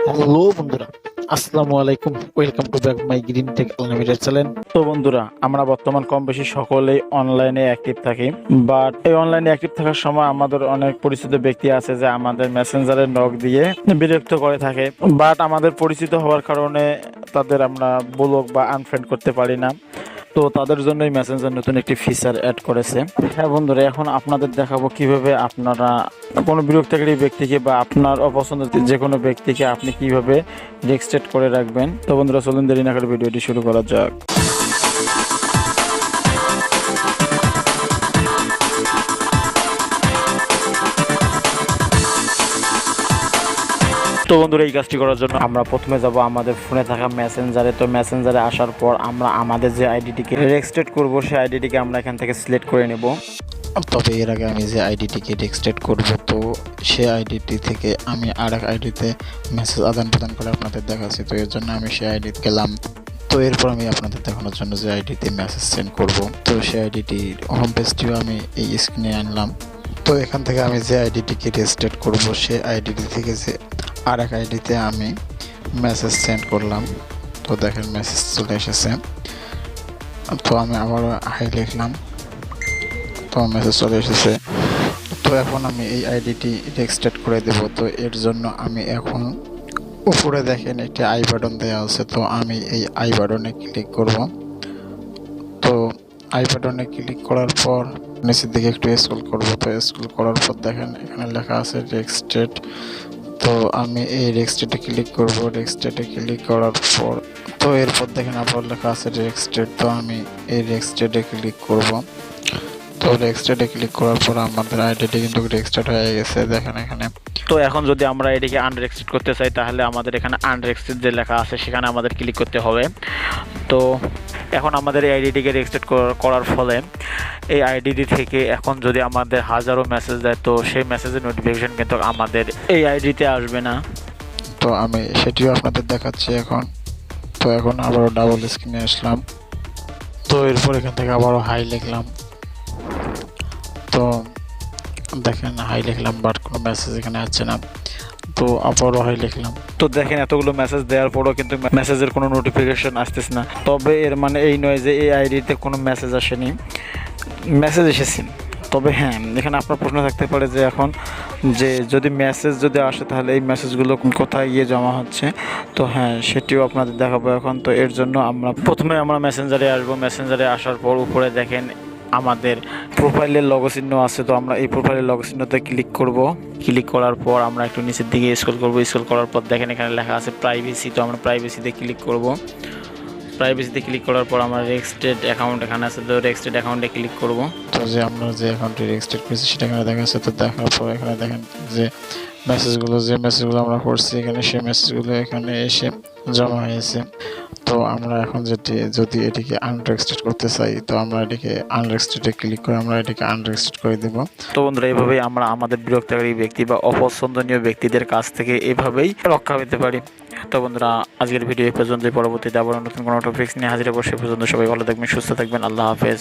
Hello বন্ধুরা, আসসালামু আলাইকুম। Welcome to back my green take unlimited channel. তো বন্ধুরা, আমরা বর্তমান কম বেশি সকলেই অনলাইনে অ্যাক্টিভ থাকি। বাট এই অনলাইনে অ্যাক্টিভ থাকার সময় আমাদের অনেক পরিচিত ব্যক্তি আছে যে আমাদের মেসেঞ্জারে নক দিয়ে বিরক্ত করে থাকে। বাট আমাদের পরিচিত হওয়ার কারণে তাদের আমরা ব্লক বা আনফ্রেন্ড করতে পারি না। তো তাদের জন্যই মেসেঞ্জার নতুন একটি ফিচার অ্যাড করেছে। হ্যাঁ বন্ধুরা, এখন আপনাদের দেখাবো কিভাবে আপনারা কোনো বিরক্তিকারী ব্যক্তিকে বা আপনার অপছন্দের যে কোনো ব্যক্তিকে আপনি কিভাবে রেজিস্ট্রেট করে রাখবেন। তো বন্ধুরা, চলুন দেরি না করে ভিডিওটি শুরু করা যাক। তো বন্ধুরা, এই কাজটি করার জন্য আমরা প্রথমে যাব আমাদের ফোনে থাকা মেসেঞ্জারে। তো মেসেঞ্জারে আসার পর আমরা আমাদের যে আইডিটিকে রেজিস্ট্রেট করব সেই আইডিটিকে আমরা এখান থেকে সিলেক্ট করে নেব। তবে এর আগে আমি যে আইডিটিকে রেজিস্ট্রেট করব, তো সেই আইডিটি থেকে আমি আরেক আইডিতে মেসেজ আদান প্রদান করে আপনাদের দেখাচ্ছি। তো এর জন্য আমি সেই আইডিতে গেলাম। তো এরপর আমি আপনাদের দেখানোর জন্য যে আইডিতে মেসেজ সেন্ড করব, তো সেই আইডিটির হোম পেজটিও আমি এই স্ক্রিনে আনলাম। তো এখান থেকে আমি যে আইডিটিকে রেজিস্ট্রেট করব সেই আইডিটি থেকে যে আরেক আইডিতে আমি মেসেজ সেন্ড করলাম। তো দেখেন মেসেজ চলে এসেছে। তো আমি আবারও হাই লিখলাম, তো মেসেজ চলে এসেছে। তো এখন আমি এই আইডিটি রেজিস্ট্রেট করে দেব। তো এর জন্য আমি এখন উপরে দেখেন একটি আই বাটন দেওয়া আছে। তো আমি এই আই বাটনে ক্লিক করব। তো আই বাটনে ক্লিক করার পর নিচের দিকে একটু স্ক্রল করব। তো স্ক্রল করার পর দেখেন এখানে লেখা আছে রেজিস্ট্রেট। তো আমি এই রেজিস্ট্রেটে ক্লিক করব। রেজিস্ট্রেটে ক্লিক করার পর তো এরপর দেখেন আবার লেখা আছে রেজিস্ট্রেট। তো আমি এই রেজিস্ট্রেটে ক্লিক করব। তো রেজিস্ট্রেটে ক্লিক করার পর আমাদের আইডিটি কিন্তু রেজিস্টার্ড হয়ে গেছে, দেখেন এখানে। তো এখন যদি আমরা এটিকে আনরেজিস্টার্ড করতে চাই তাহলে আমাদের এখানে আনরেজিস্টার্ড যে লেখা আছে সেখানে আমাদের ক্লিক করতে হবে। তো এখন আমাদের এই আইডিটিকে রেজিস্টার্ড করার ফলে এই আইডিটি থেকে এখন যদি আমাদের হাজারো মেসেজ দেয় তো সেই মেসেজের নোটিফিকেশন কিন্তু আমাদের এই আইডিতে আসবে না। তো আমি সেটিও আপনাদের দেখাচ্ছি এখন। তো এখন আবারও ডাবল স্ক্রিনে আসলাম। তো এরপর এখান থেকে আবারও হাই লিখলাম। তো দেখেন হাই লিখলাম, বাট কোনো মেসেজ এখানে আসছে না। তো আবারও হাই লিখলাম। তো দেখেন এতগুলো মেসেজ দেওয়ার পরও কিন্তু মেসেজের কোনো নোটিফিকেশন আসতেছে না। তবে এর মানে এই নয় যে এই আইডিতে কোনো মেসেজ আসেনি, মেসেজ এসেছে। তবে হ্যাঁ, এখানে আপনার প্রশ্ন থাকতে পারে যে এখন যে যদি মেসেজ যদি আসে তাহলে এই মেসেজগুলো কোথায় গিয়ে জমা হচ্ছে। তো হ্যাঁ, সেটিও আপনাদের দেখাবো এখন। তো এর জন্য প্রথমে আমরা মেসেঞ্জারে আসবো। মেসেঞ্জারে আসার পর উপরে দেখেন আমাদের প্রোফাইলের লগো চিহ্ন আছে। তো আমরা এই প্রোফাইলের লগো চিহ্নতে ক্লিক করব। ক্লিক করার পর আমরা একটু নিচের দিকে স্ক্রল করব। স্ক্রল করার পর দেখেন এখানে লেখা আছে প্রাইভেসি। তো আমরা প্রাইভেসিতে ক্লিক করব। প্রাইভেসিতে ক্লিক করার পর আমরা রেজিস্ট্রেড অ্যাকাউন্ট এখানে আছে। তো রেজিস্ট্রেড অ্যাকাউন্টে ক্লিক করব। তো যে আমরা যে অ্যাকাউন্টে রেজিস্ট্রেড করেছি সেটা এখানে দেখা যাচ্ছে। তো দেখার পর এখানে দেখেন যে মেসেজগুলো আমরা করছি এখানে, সেই মেসেজগুলো এখানে এসে জমা হয়েছে। তো আমরা এখন যদি এটিকে আনরেজিস্টার্ড করতে চাই তো আমরা এটিকে আনরেজিস্টার্ডে ক্লিক করে আমরা এটিকে আনরেজিস্টার্ড করে দেব। তো বন্ধুরা, এইভাবেই আমরা আমাদের বিরক্তিকারী ব্যক্তি বা অপছন্দনীয় ব্যক্তিদের কাছ থেকে এভাবেই রক্ষা পেতে পারি। তো বন্ধুরা, আজকের ভিডিও এই পর্যন্তই। পরবর্তীতে আবার নতুন কোনো টপিকস নিয়ে হাজির হবো। সে পর্যন্ত সবাই ভালো থাকবেন, সুস্থ থাকবেন। আল্লাহ হাফেজ।